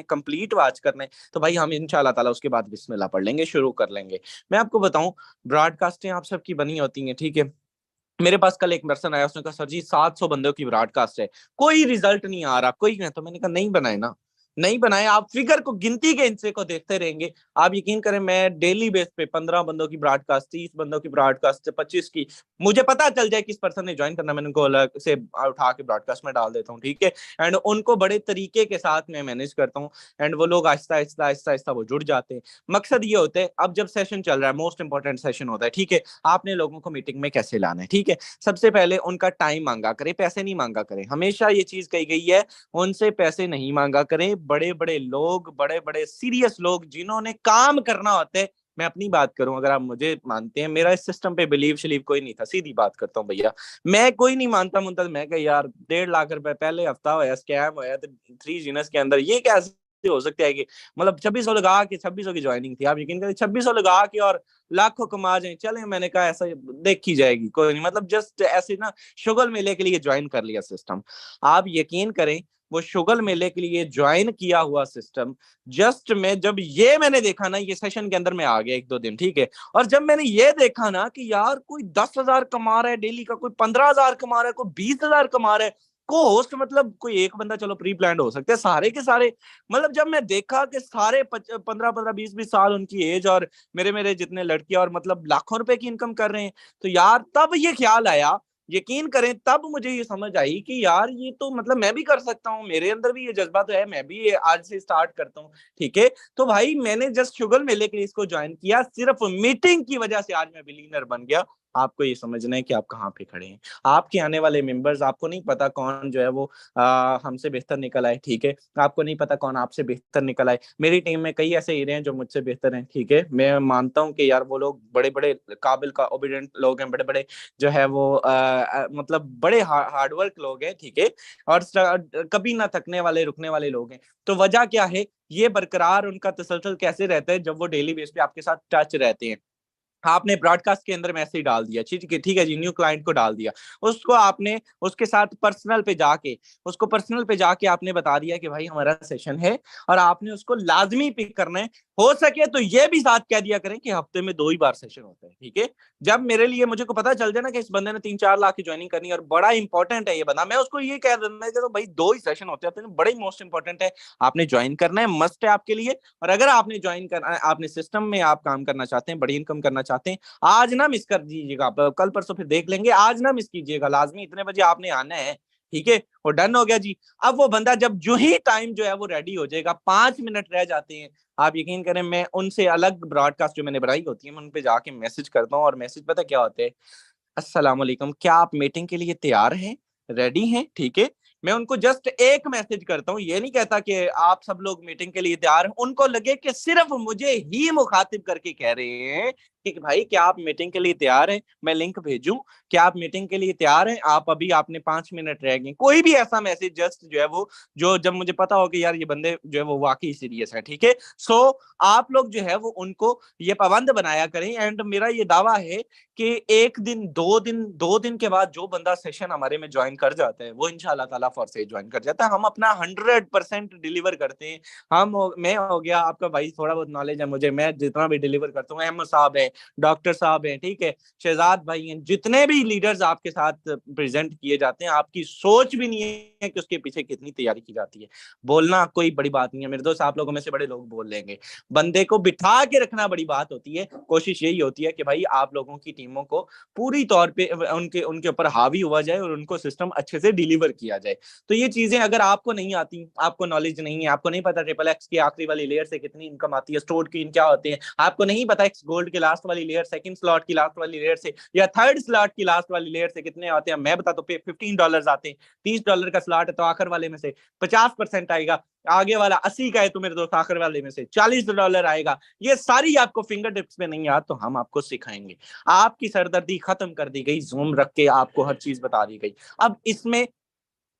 कंप्लीट वाच करने, तो भाई हम इंशाल्लाह ताला उसके बाद बिस्मिल्लाह पढ़ लेंगे, शुरू कर लेंगे। मैं आपको बताऊं, ब्रॉडकास्टें आप सबकी बनी होती हैं, ठीक है? मेरे पास कल एक पर्सन आया, उसने कहा सर जी 700 बंदों की ब्रॉडकास्ट है, कोई रिजल्ट नहीं आ रहा, कोई नहीं। तो मैंने कहा नहीं बनाए ना, नहीं बनाए, आप फिगर को, गिनती के हिस्से को देखते रहेंगे। आप यकीन करें, मैं डेली बेस पे 15 बंदों की ब्रॉडकास्ट, 30 बंदों की ब्रॉडकास्ट, 25 की, मुझे पता चल जाए किस पर्सन ने ज्वाइन करना, मैंने उनको अलग से उठा के ब्रॉडकास्ट में डाल देता हूँ, ठीक है। एंड उनको बड़े तरीके के साथ मैं मैनेज करता हूँ, एंड वो लोग आहिस्ता आहिस्ता आहिस्ता आहिस्ता वो जुड़ जाते हैं। मकसद ये होता है, अब जब सेशन चल रहा है, मोस्ट इंपॉर्टेंट सेशन होता है, ठीक है, आपने लोगों को मीटिंग में कैसे लाना है, ठीक है। सबसे पहले उनका टाइम मांगा करें, पैसे नहीं मांगा करें, हमेशा ये चीज कही गई है, उनसे पैसे नहीं मांगा करें। बड़े बड़े लोग, बड़े बड़े सीरियस लोग जिन्होंने काम करना होता है, मैं अपनी बात करूं, अगर आप मुझे मानते हैं, मेरा इस सिस्टम पे बिलीव शलीव कोई नहीं था, सीधी बात करता हूं भैया, मैं कोई नहीं मानता मुनता, मैं कह यार 1.5 लाख रुपए पहले हफ्ता होया स्कैम होया तो 3 जीनस के अंदर ये कैसे हो सकता है कि मतलब 2600 लगा के, 2600 की ज्वाइनिंग थी, आप यकीन करें 2600 लगा के और लाखों कमा जाए, चले, मैंने कहा ऐसा देखी जाएगी, कोई नहीं, मतलब जस्ट ऐसे ना शुगल मेले के लिए ज्वाइन कर लिया सिस्टम। आप यकीन करें, वो शुगल मेले के लिए ज्वाइन किया हुआ सिस्टम, जस्ट मैं जब ये मैंने देखा ना, ये सेशन के अंदर मैं आ गया 1-2 दिन, ठीक है, और जब मैंने ये देखा ना कि यार कोई 10,000 कमा रहा है डेली का, कोई 15,000 कमा रहा है, कोई 20,000 कमा रहा है, को होस्ट, मतलब कोई एक बंदा चलो प्री प्लान हो सकते हैं, सारे के सारे, मतलब जब मैं देखा कि सारे 15-15 20-20 साल उनकी एज, और मेरे मेरे जितने लड़कियां, और मतलब लाखों रुपए की इनकम कर रहे हैं, तो यार तब ये ख्याल आया, यकीन करें तब मुझे ये समझ आई कि यार ये तो मतलब मैं भी कर सकता हूँ, मेरे अंदर भी ये जज्बा तो है, मैं भी ये आज से स्टार्ट करता हूँ, ठीक है। तो भाई मैंने जस्ट शुगल मेले के लिए इसको ज्वाइन किया, सिर्फ मीटिंग की वजह से आज मैं बिलीनर बन गया। आपको ये समझना है कि आप कहाँ पे खड़े हैं, आपके आने वाले मेंबर्स, आपको नहीं पता कौन जो है वो हमसे बेहतर निकल आए, ठीक है, आपको नहीं पता कौन आपसे बेहतर निकल आए। मेरी टीम में कई ऐसे हीरे हैं जो मुझसे बेहतर हैं, ठीक है, मैं मानता हूँ कि यार वो लोग बड़े बड़े काबिल का ओबिडेंट लोग हैं, बड़े बड़े जो है वो मतलब बड़े हार्डवर्क लोग हैं, ठीक है, और कभी ना थकने वाले रुकने वाले लोग हैं। तो वजह क्या है, ये बरकरार उनका तसलसल कैसे रहता है, जब वो डेली बेस पे आपके साथ टच रहते हैं। आपने ब्रॉडकास्ट के अंदर मैसेज डाल दिया, ठीक है जी, न्यू क्लाइंट को डाल दिया, उसको आपने उसके साथ पर्सनल पे जाके, उसको पर्सनल पे जाके आपने बता दिया कि भाई हमारा सेशन है, और आपने उसको लाजमी पिक करना है। हो सके तो ये भी साथ कह दिया करें कि हफ्ते में 2 ही बार सेशन होता है, ठीक है। जब मेरे लिए, मुझे को पता चल जाए ना कि इस बंदे ने 3-4 लाख की ज्वाइनिंग करनी है और बड़ा इंपॉर्टेंट है ये बंदा, मैं उसको ये कह देना कि तो भाई 2 ही सेशन होते हैं, बड़े मोस्ट इंपॉर्टेंट है, आपने ज्वाइन करना है, मस्ट है आपके लिए। और अगर आपने ज्वाइन करना है, आपने सिस्टम में आप काम करना चाहते हैं, बड़ी इनकम करना चाहते हैं, आज ना मिस कर दीजिएगा, आप कल परसों फिर देख लेंगे, आज ना मिस कीजिएगा, लाजमी इतने बजे आपने आना है, ठीक है। और डन हो गया जी। अब वो बंदा जब जो ही टाइम जो है वो रेडी हो जाएगा, 5 मिनट रह जाते हैं, आप यकीन करें मैं उनसे अलग ब्रॉडकास्ट जो मैंने बनाई होती है, मैं उन पे जाके मैसेज करता हूँ, और मैसेज पता क्या होते हैं, अस्सलाम वालेकुम, क्या आप मीटिंग के लिए तैयार हैं, रेडी हैं, ठीक है। मैं उनको जस्ट एक मैसेज करता हूँ, ये नहीं कहता कि आप सब लोग मीटिंग के लिए तैयार हैं, उनको लगे कि सिर्फ मुझे ही मुखातिब करके कह रहे हैं कि भाई क्या आप मीटिंग के लिए तैयार हैं, मैं लिंक भेजूं, क्या आप मीटिंग के लिए तैयार हैं, आप अभी, आपने 5 मिनट रह गए, कोई भी ऐसा मैसेज जस्ट जो है वो, जो जब मुझे पता हो कि यार ये बंदे जो है वो वाकई सीरियस है, ठीक है। सो आप लोग जो है वो उनको ये पाबंद बनाया करें, एंड मेरा ये दावा है कि 1 दिन 2 दिन 2 दिन के बाद जो बंदा सेशन हमारे में ज्वाइन कर जाता है, वो इंशाल्लाह ताला फॉर से ज्वाइन कर जाता है। हम अपना 100% डिलीवर करते हैं। मैं हो गया आपका भाई, थोड़ा बहुत नॉलेज है मुझे, मैं जितना भी डिलीवर करता हूँ, अहमद साहब है, डॉक्टर साहब है, ठीक है, शहजाद भाई हैं, जितने भी लीडर्स आपके साथ प्रेजेंट किए जाते हैं, आपकी सोच भी नहीं है कि उसके पीछे कितनी तैयारी की जाती है। बोलना कोई बड़ी बात नहीं है मेरे दोस्त, आप लोगों में से बड़े लोग बोल लेंगे, बंदे को बिठा के रखना बड़ी बात होती है। कोशिश यही होती है कि भाई आप लोगों की टीमों को पूरी तौर पे उनके उनके ऊपर हावी हुआ जाए और उनको सिस्टम अच्छे से डिलीवर किया जाए। तो ये चीजें अगर आपको नहीं आती, आपको नॉलेज नहीं है, आपको नहीं पता ट्रिपल एक्स की आखिरी वाली लेयर से कितनी इनकम आती है, स्टोर्ड की क्या होते हैं, आपको नहीं पता एक्स गोल्ड की लास्ट वाली लेयर, सेकंड स्लॉट की लास्ट वाली लेयर से, या थर्ड स्लॉट की लास्ट वाली लेयर से कितने आते हैं, मैं बता तो $15 आते हैं। $30 का स्लॉट है तो आखिर वाले में से 50% आएगा, आगे वाला 80 का है तो मेरे दोस्त आखिर वाले में से $40 आएगा। ये सारी आपको फिंगर टिप्स में नहीं याद, तो हम आपको सिखाएंगे। आपकी सरदर्दी खत्म कर दी गई, जूम रख के आपको हर चीज बता दी गई। अब इसमें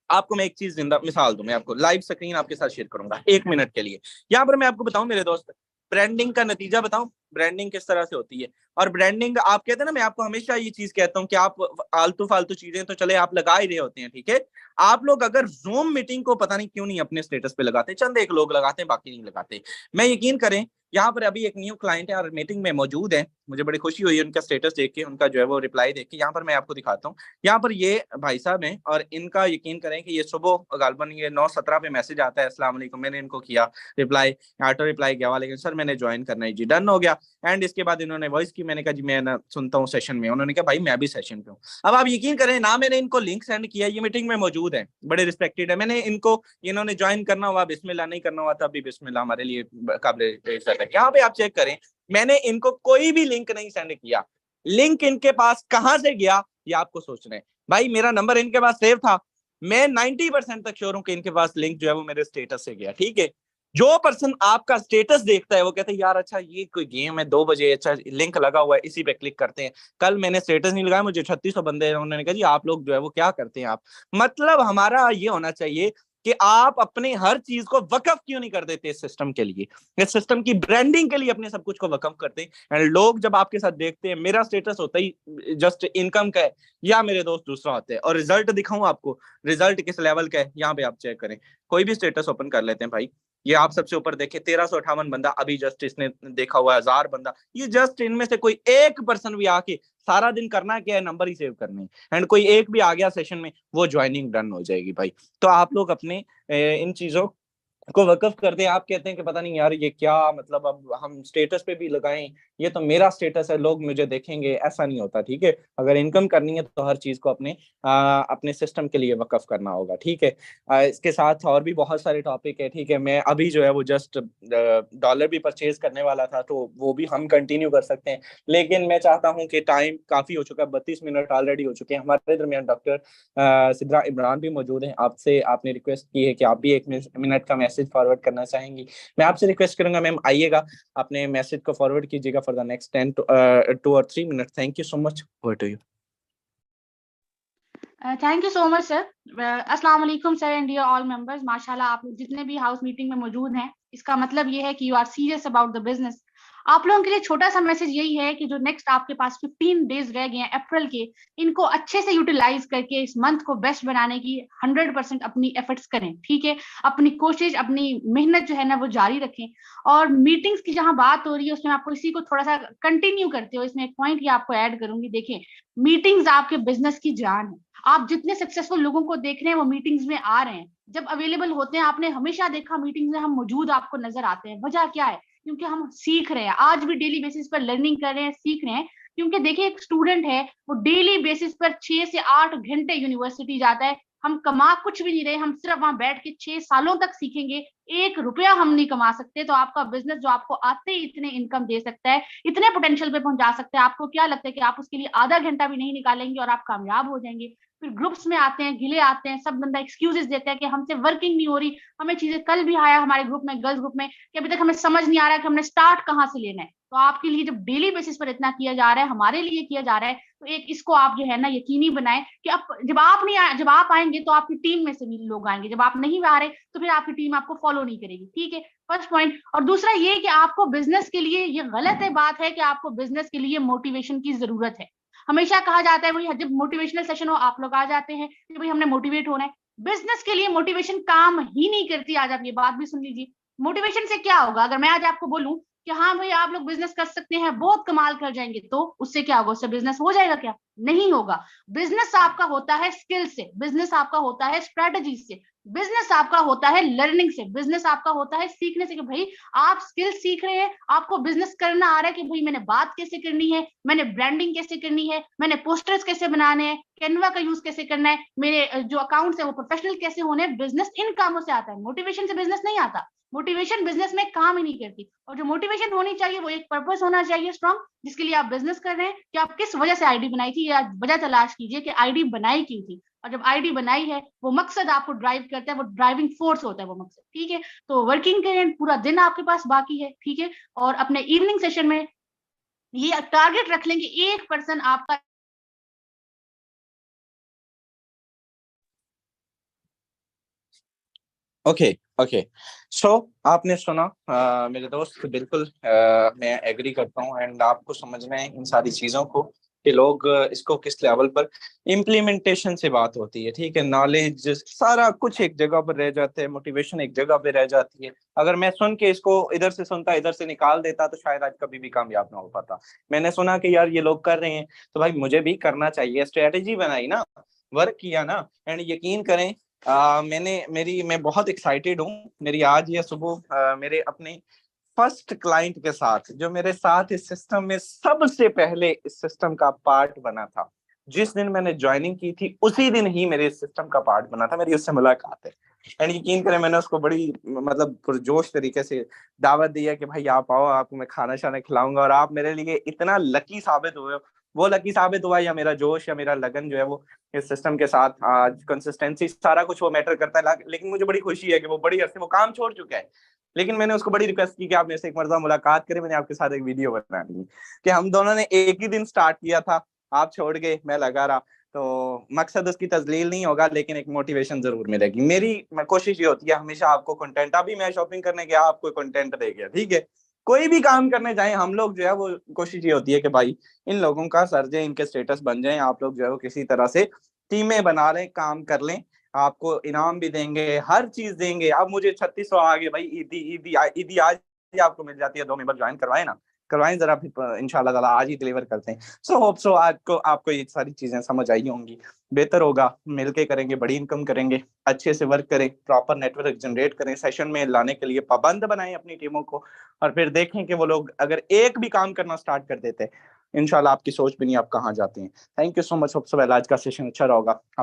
आपको मैं एक चीज जिंदा मिसाल दूं, मैं आपको लाइव स्क्रीन आपके साथ शेयर करूंगा 1 मिनट के लिए। यहाँ पर मैं आपको बताऊं मेरे दोस्त, ब्रांडिंग का नतीजा बताऊं, ब्रांडिंग किस तरह से होती है। और ब्रांडिंग आप कहते हैं ना, मैं आपको हमेशा ये चीज कहता हूँ कि आप आलतू फालतू चीजें तो चले आप लगा ही रहे होते हैं, ठीक है। आप लोग अगर जूम मीटिंग को पता नहीं क्यों नहीं अपने स्टेटस पे लगाते, चंद एक लोग लगाते हैं, बाकी नहीं लगाते। मैं यकीन करें, यहाँ पर अभी एक न्यू क्लाइंट है और मीटिंग में मौजूद है, मुझे बड़ी खुशी हुई है उनका स्टेटस देख के, उनका जो है वो रिप्लाई देख के। यहाँ पर मैं आपको दिखाता हूँ, यहाँ पर ये भाई साहब हैं और इनका यकीन करें कि ये सुबह गालबन ये 9:17 पे मैसेज आता है, अस्सलाम वालेकुम, मैंने इनको किया रिप्लाई, ऑटो रिप्लाई गया, वालेकुम सर मैंने ज्वाइन करना है जी, डन हो गया। एंड इसके बाद इन्होंने वॉइस की, मैंने कहा जी मैं ना सुनता हूँ सेशन में, उन्होंने कहा भाई मैं भी सेशन पे हूँ। अब आप यकीन करें ना, मैंने इनको लिंक सेंड किया, ये मीटिंग में मौजूद है, बड़े रिस्पेक्टेड है, मैंने इनको, इन्होंने ज्वाइन करना हुआ बिस्मिल्लाह, नहीं करना हुआ था अभी बिस्मिल्लाह, हमारे लिए काबिल इज्जत है। यहाँ पे आप चेक करें, मैंने इनको कोई भी लिंक नहीं सेंड किया, लिंक इनके पास कहां से गया ये आपको सोचना है। भाई मेरा नंबर इनके पास सेव था, मैं 90% तक श्योर हूं कि इनके पास लिंक जो है वो मेरे स्टेटस से गया, ठीक है। जो पर्सन आपका स्टेटस देखता है वो कहता है यार अच्छा ये कोई गेम है 2 बजे, अच्छा लिंक लगा हुआ है इसी पे क्लिक करते हैं। कल मैंने स्टेटस नहीं लगाया, मुझे 3600 बंदे हैं, उन्होंने कहा जी आप लोग जो है वो क्या करते हैं आप। मतलब हमारा ये होना चाहिए कि आप अपने हर चीज को वकफ क्यों नहीं कर देते इस सिस्टम के लिए, इस सिस्टम की ब्रांडिंग के लिए अपने सब कुछ को वकफ करते हैं। एंड लोग जब आपके साथ देखते हैं, मेरा स्टेटस होता ही जस्ट इनकम का है या मेरे दोस्त दूसरा होते हैं, और रिजल्ट दिखाऊं आपको, रिजल्ट किस लेवल का है यहाँ पे आप चेक करें। कोई भी स्टेटस ओपन कर लेते हैं भाई, ये आप सबसे ऊपर देखें 1358 बंदा अभी जस्ट इसने देखा हुआ है, 1000 बंदा, ये जस्ट इनमें से कोई एक पर्सन भी आके, सारा दिन करना क्या है, नंबर ही सेव करने, एंड कोई एक भी आ गया सेशन में, वो ज्वाइनिंग डन हो जाएगी भाई। तो आप लोग अपने इन चीजों को वकफ करते हैं। आप कहते हैं कि पता नहीं यार ये क्या मतलब, अब हम स्टेटस पे भी लगाएं, ये तो मेरा स्टेटस है लोग मुझे देखेंगे, ऐसा नहीं होता, ठीक है। अगर इनकम करनी है तो हर चीज को अपने सिस्टम के लिए वकफ करना होगा, ठीक है। इसके साथ और भी बहुत सारे टॉपिक है, ठीक है। मैं अभी जो है वो जस्ट डॉलर भी परचेज करने वाला था, तो वो भी हम कंटिन्यू कर सकते हैं, लेकिन मैं चाहता हूँ कि टाइम काफी हो चुका है, 32 मिनट ऑलरेडी हो चुके हैं। हमारे दरमियान डॉक्टर सिद्रा इमरान भी मौजूद हैं, आपसे आपने रिक्वेस्ट की है कि आप भी 1 मिनट का मैसेज फॉरवर्ड करना चाहेंगी। मैं आपसे रिक्वेस्ट करूंगा मैम आइएगा, अपने मैसेज को फॉरवर्ड कीजिएगा for the next 2 or 3 minute. Thank you so much, over to you. Thank you so much sir. अस्सलाम वालेकुम sir and dear all members. माशाल्लाह आप लोग जितने भी हाउस मीटिंग में मौजूद हैं, इसका मतलब ये है कि you are serious about the business. आप लोगों के लिए छोटा सा मैसेज यही है कि जो नेक्स्ट आपके पास 15 डेज रह गए हैं अप्रैल के, इनको अच्छे से यूटिलाइज करके इस मंथ को बेस्ट बनाने की 100% अपनी एफर्ट्स करें, ठीक है। अपनी कोशिश, अपनी मेहनत जो है ना वो जारी रखें। और मीटिंग्स की जहां बात हो रही है उसमें आपको इसी को थोड़ा सा कंटिन्यू करते हो, इसमें एक पॉइंट ही आपको ऐड करूंगी। देखें, मीटिंग्स आपके बिजनेस की जान है। आप जितने सक्सेसफुल लोगों को देख रहे हैं वो मीटिंग्स में आ रहे हैं, जब अवेलेबल होते हैं। आपने हमेशा देखा मीटिंग्स में हम मौजूद आपको नजर आते हैं। वजह क्या है? क्योंकि हम सीख रहे हैं, आज भी डेली बेसिस पर लर्निंग कर रहे हैं, सीख रहे हैं। क्योंकि देखिए एक स्टूडेंट है वो डेली बेसिस पर 6 से 8 घंटे यूनिवर्सिटी जाता है। हम कमा कुछ भी नहीं रहे, हम सिर्फ वहां बैठ के 6 सालों तक सीखेंगे, 1 रुपया हम नहीं कमा सकते। तो आपका बिजनेस जो आपको आते ही इतने इनकम दे सकता है, इतने पोटेंशियल पे पहुंचा सकता है, आपको क्या लगता है कि आप उसके लिए आधा घंटा भी नहीं निकालेंगे और आप कामयाब हो जाएंगे। फिर ग्रुप्स में आते हैं, गिले आते हैं, सब बंदा एक्सक्यूजेस देता है कि हमसे वर्किंग नहीं हो रही, हमें चीजें। कल भी आया हमारे ग्रुप में, गर्ल्स ग्रुप में, कि अभी तक हमें समझ नहीं आ रहा है कि हमने स्टार्ट कहाँ से लेना है। तो आपके लिए जब डेली बेसिस पर इतना किया जा रहा है, हमारे लिए किया जा रहा है, तो एक इसको आप जो है ना यकीनी बनाए कि अब जब आप आएंगे तो आपकी टीम में से भी लोग आएंगे, जब आप नहीं आ रहे तो फिर आपकी टीम आपको फॉलो नहीं करेगी, ठीक है। First point. और दूसरा ये कि आपको बिजनेस के लिए, ये गलत है बात है कि आपको बिजनेस के लिए मोटिवेशन की जरूरत है। हमेशा कहा जाता है भाई, जब मोटिवेशनल सेशन हो आप लोग आ जाते हैं कि भाई हमने मोटिवेट होना है। बिजनेस के लिए मोटिवेशन काम ही नहीं करती। आज आप ये बात भी सुन लीजिए, मोटिवेशन से क्या होगा? अगर मैं आज आपको बोलूं कि हाँ भाई आप लोग बिजनेस कर सकते हैं, बहुत कमाल कर जाएंगे, तो उससे क्या होगा? उससे बिजनेस हो जाएगा क्या? नहीं होगा। बिजनेस आपका होता है स्किल से, बिजनेस आपका होता है स्ट्रेटजी से, बिजनेस आपका होता है लर्निंग से, बिजनेस आपका होता है सीखने से। कि भाई आप स्किल सीख रहे हैं, आपको बिजनेस करना आ रहा है कि भाई मैंने बात कैसे करनी है, मैंने ब्रांडिंग कैसे करनी है, मैंने पोस्टर्स कैसे बनाने हैं, कैनवा का यूज कैसे करना है, मेरे जो अकाउंट्स है वो प्रोफेशनल कैसे होने हैं। बिजनेस इन कामों से आता है, मोटिवेशन से बिजनेस नहीं आता। मोटिवेशन बिजनेस में काम ही नहीं करती। और जो मोटिवेशन होनी चाहिए वो एक पर्पस होना चाहिए स्ट्रांग, जिसके लिए आप बिजनेस कर रहे हैं, कि आप किस वजह से आईडी बनाई थी, या वजह तलाश कीजिए कि आईडी बनाई क्यों थी। और जब आईडी बनाई है, वो मकसद आपको ड्राइव करता है, वो ड्राइविंग फोर्स होता है वो मकसद, ठीक है। तो वर्किंग करें, पूरा दिन आपके पास बाकी है, ठीक है। और अपने इवनिंग सेशन में ये टारगेट रख लेंगे, 1% आपका। ओके ओके, सो आपने सुना मेरे दोस्त, बिल्कुल मैं एग्री करता हूँ। एंड आपको समझना है इन सारी चीजों को कि लोग इसको किस लेवल पर इम्प्लीमेंटेशन से बात होती है। ठीक है, नॉलेज सारा कुछ एक जगह पर रह जाता है, मोटिवेशन एक जगह पे रह जाती है। अगर मैं सुन के इसको इधर से सुनता इधर से निकाल देता तो शायद आज कभी भी कामयाब ना हो पाता। मैंने सुना कि यार ये लोग कर रहे हैं तो भाई मुझे भी करना चाहिए, स्ट्रेटेजी बनाई ना, वर्क किया ना। एंड यकीन करें मैं बहुत एक्साइटेड हूँ। मेरी आज ये सुबह मेरे अपने फर्स्ट क्लाइंट के साथ, जो मेरे साथ इस सिस्टम में सबसे पहले इस सिस्टम का पार्ट बना था, जिस दिन मैंने ज्वाइनिंग की थी उसी दिन ही मेरे इस सिस्टम का पार्ट बना था, मेरी उससे मुलाकात है। एंड यकीन करें मैंने उसको बड़ी मतलब पुरजोश तरीके से दावत दी है कि भाई आप आओ, आपको मैं खाना शाना खिलाऊंगा। और आप मेरे लिए इतना लकी साबित हुए हो, वो लकी साबित हुआ या मेरा जोश या मेरा लगन जो है वो इस सिस्टम के साथ, आज कंसिस्टेंसी सारा कुछ वो मैटर करता है। लेकिन मुझे बड़ी खुशी है कि वो बड़ी अरसे वो काम छोड़ चुका है, लेकिन मैंने उसको बड़ी रिक्वेस्ट की कि आप मेरे से एक मरतबा मुलाकात करें, मैंने आपके साथ एक वीडियो बनानी है। कि हम दोनों ने एक ही दिन स्टार्ट किया था, आप छोड़ गए मैं लगा रहा, तो मकसद उसकी तजलील नहीं होगा लेकिन एक मोटिवेशन जरूर मिलेगी। मेरी कोशिश ये होती है हमेशा आपको कंटेंट, अभी मैं शॉपिंग करने गया आपको कंटेंट दे गया, ठीक है। कोई भी काम करने जाए हम लोग जो है वो कोशिश ये होती है कि भाई इन लोगों का सर जाए, इनके स्टेटस बन जाए, आप लोग जो है वो किसी तरह से टीमें बना लें, काम कर लें, आपको इनाम भी देंगे, हर चीज देंगे। अब मुझे 3600 आ गए भाई, ईदी ईदी ईदी आज ही आपको मिल जाती है। 2 मेंबर ज्वाइन करवाए ना, करवाएं जरा, फिर इंशाल्लाह ताला आज ही डिलीवर करते हैं। सो होप सो आपको आपको ये सारी चीजें समझ आई होंगी। बेहतर होगा मिलके करेंगे, बड़ी इनकम करेंगे, अच्छे से वर्क करें, प्रॉपर नेटवर्क जनरेट करें, सेशन में लाने के लिए पाबंद बनाएं अपनी टीमों को, और फिर देखें कि वो लोग अगर एक भी काम करना स्टार्ट कर देते हैं, इंशाल्लाह आपकी सोच भी नहीं आप कहाँ जाते हैं। Thank you so much. Hope so आज का सेशन अच्छा रहा होगा।